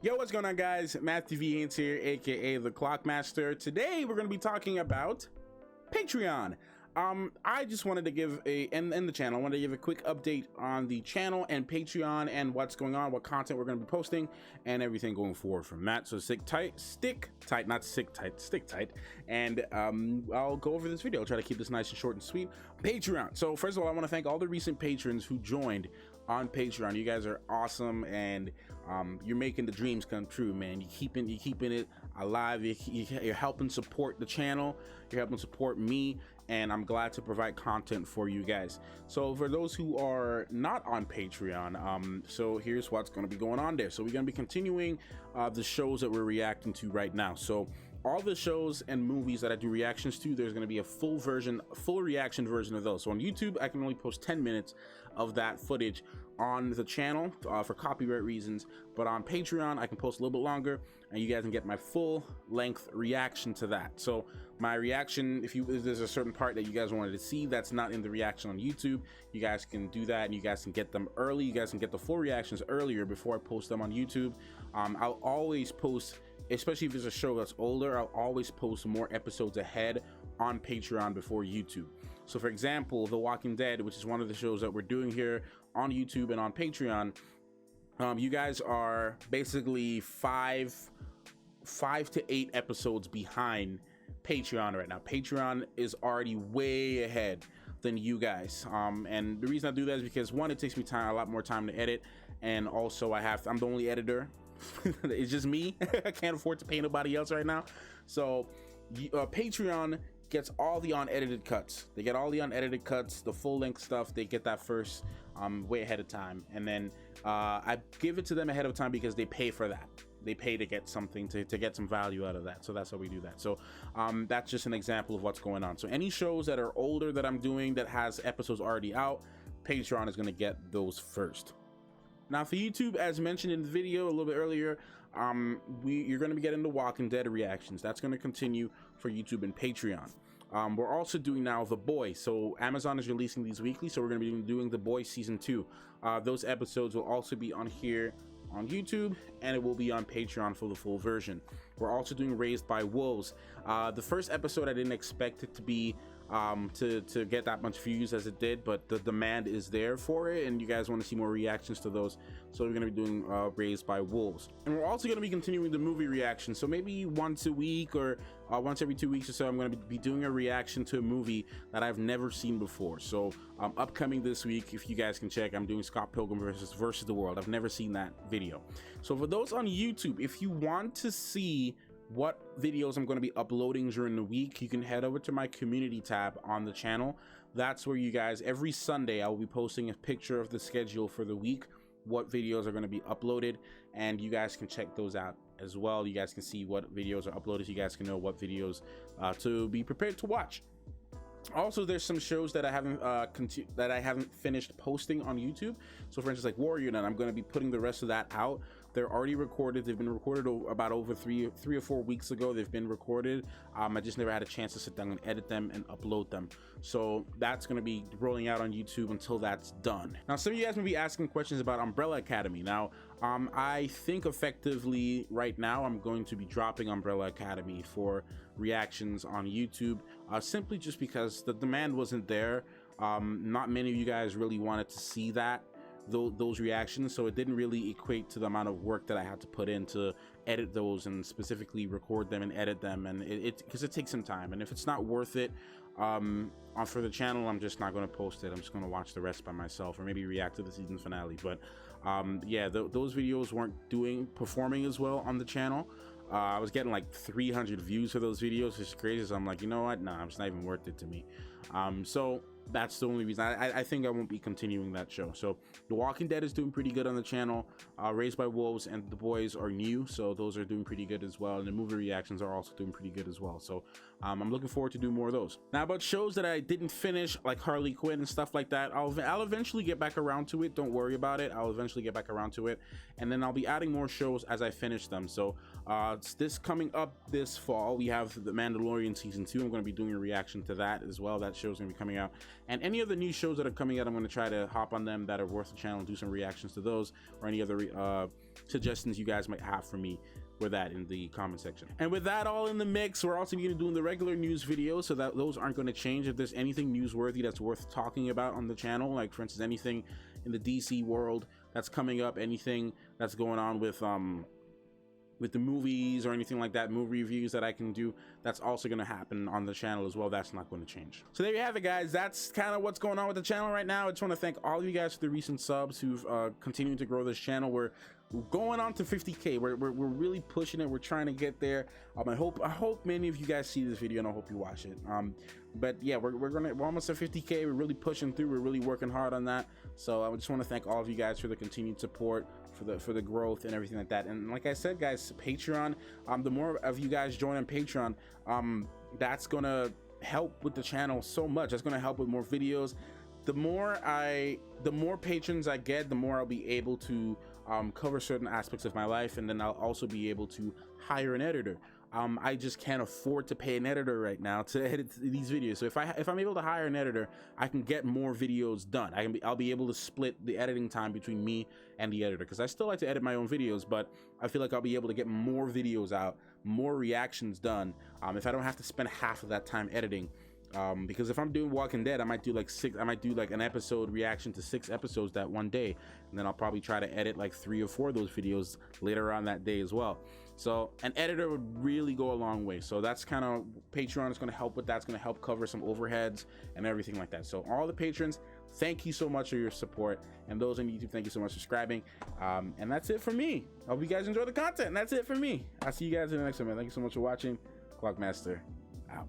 Yo, what's going on, guys? Matthew V. Haynes here, aka the Clockmaster. Today we're going to be talking about Patreon. I just wanted to give in the channel, I wanted to give a quick update on the channel and Patreon and what's going on, what content we're going to be posting, and everything going forward from that. So stick tight, and I'll go over this video. I'll try to keep this nice and short and sweet. Patreon. So first of all, I want to thank all the recent patrons who joined on Patreon. You guys are awesome, and you're making the dreams come true, man. You're keeping it alive. You're helping support the channel. You're helping support me, and I'm glad to provide content for you guys. So for those who are not on Patreon, so here's what's going to be going on there. So we're going to be continuing the shows that we're reacting to right now. So all the shows and movies that I do reactions to, there's going to be a full reaction version of those. So on YouTube, I can only post 10 minutes of that footage on the channel for copyright reasons, but on Patreon I can post a little bit longer, and you guys can get my full length reaction to that. So my reaction, if there's a certain part that you guys wanted to see that's not in the reaction on YouTube, you guys can do that, and you guys can get them early. You guys can get the full reactions earlier before I post them on YouTube. I'll always post, especially if it's a show that's older, I'll always post more episodes ahead on Patreon before YouTube. So for example, The Walking Dead, which is one of the shows that we're doing here on YouTube and on Patreon, you guys are basically five to 8 episodes behind Patreon right now. Patreon is already way ahead than you guys, and the reason I do that is because, one, it takes me a lot more time to edit, and also I'm the only editor. It's just me. I can't afford to pay nobody else right now. So Patreon gets all the unedited cuts. They get all the unedited cuts, the full length stuff. They get that first way ahead of time, and then I give it to them ahead of time because they pay for that. They pay to get something, to get some value out of that. So that's how we do that. So that's just an example of what's going on. So any shows that are older that I'm doing that has episodes already out, Patreon is going to get those first. Now for YouTube, as mentioned in the video a little bit earlier, you're going to be getting the Walking Dead reactions. That's going to continue for YouTube and Patreon. We're also doing now The Boys. So Amazon is releasing these weekly, so we're going to be doing The Boys season 2. Those episodes will also be on here on YouTube, and it will be on Patreon for the full version. We're also doing Raised by Wolves. The first episode, I didn't expect it to be to get that much views as it did, but the demand is there for it, and you guys want to see more reactions to those, so we're going to be doing Raised by Wolves. And we're also going to be continuing the movie reaction, so maybe once a week or once every 2 weeks or so, I'm going to be doing a reaction to a movie that I've never seen before. So upcoming this week, if you guys can check, I'm doing Scott Pilgrim versus the World. I've never seen that video. So for those on YouTube, if you want to see what videos I'm going to be uploading during the week, you can head over to my community tab on the channel. That's where you guys, every Sunday, I will be posting a picture of the schedule for the week, what videos are going to be uploaded, and you guys can check those out as well. You guys can see what videos are uploaded, so you guys can know what videos to be prepared to watch. Also, there's some shows that I haven't finished posting on YouTube. So for instance, like Warrior Nun, I'm going to be putting the rest of that out. They're already recorded. They've been recorded about over three or 4 weeks ago. They've been recorded. I just never had a chance to sit down and edit them and upload them. So that's going to be rolling out on YouTube until that's done. Now, some of you guys may be asking questions about Umbrella Academy. Now, I think effectively right now I'm going to be dropping Umbrella Academy for reactions on YouTube, simply just because the demand wasn't there. Not many of you guys really wanted to see those reactions, so it didn't really equate to the amount of work that I had to put in to edit those and specifically record them and edit them, and because it takes some time, and if it's not worth it for the channel, I'm just not going to post it. I'm just going to watch the rest by myself, or maybe react to the season finale. But yeah, those videos weren't performing as well on the channel. I was getting like 300 views for those videos, which is crazy. So I'm like, you know what, nah, it's not even worth it to me. So that's the only reason I think I won't be continuing that show. So The Walking Dead is doing pretty good on the channel. Raised by Wolves and The Boys are new, so those are doing pretty good as well, and the movie reactions are also doing pretty good as well. So I'm looking forward to doing more of those. Now, about shows that I didn't finish, like Harley Quinn and stuff like that, I'll eventually get back around to it. Don't worry about it. I'll eventually get back around to it, and then I'll be adding more shows as I finish them. So this coming up this fall, we have The Mandalorian season 2. I'm going to be doing a reaction to that as well. That show is going to be coming out. and any other new shows that are coming out. I'm going to try to hop on them that are worth the channel and do some reactions to those, or any other suggestions you guys might have for me for that in the comment section. And with that all in the mix, we're also going to be doing the regular news videos, so that those aren't going to change. If there's anything newsworthy that's worth talking about on the channel, like for instance anything in the DC world that's coming up, anything that's going on with the movies or anything like that, movie reviews that I can do, that's also going to happen on the channel as well. That's not going to change. So there you have it, guys. That's kind of what's going on with the channel right now. I just want to thank all of you guys for the recent subs who've continued to grow this channel. We're going on to 50K. We're really pushing it. We're trying to get there. I hope many of you guys see this video, and I hope you watch it. But yeah, we're almost at 50K. We're really pushing through. We're really working hard on that. So I just want to thank all of you guys for the continued support, for the growth and everything like that. And like I said, guys, Patreon, the more of you guys join on Patreon, that's gonna help with the channel so much. That's gonna help with more videos. The more patrons I get, the more I'll be able to cover certain aspects of my life, and then I'll also be able to hire an editor. I just can't afford to pay an editor right now to edit these videos. So if I'm able to hire an editor, I can get more videos done. I'll be able to split the editing time between me and the editor, because I still like to edit my own videos, but I feel like I'll be able to get more videos out, more reactions done, if I don't have to spend half of that time editing. Because if I'm doing Walking Dead, I might do like an episode reaction to 6 episodes that one day, and then I'll probably try to edit like 3 or 4 of those videos later on that day as well. So an editor would really go a long way. So that's kind of, Patreon is going to help with that. It's going to help cover some overheads and everything like that. So all the patrons, thank you so much for your support, and those on YouTube, thank you so much for subscribing. And that's it for me. I hope you guys enjoy the content, and that's it for me. I'll see you guys in the next one, man. Thank you so much for watching. Clockmaster out.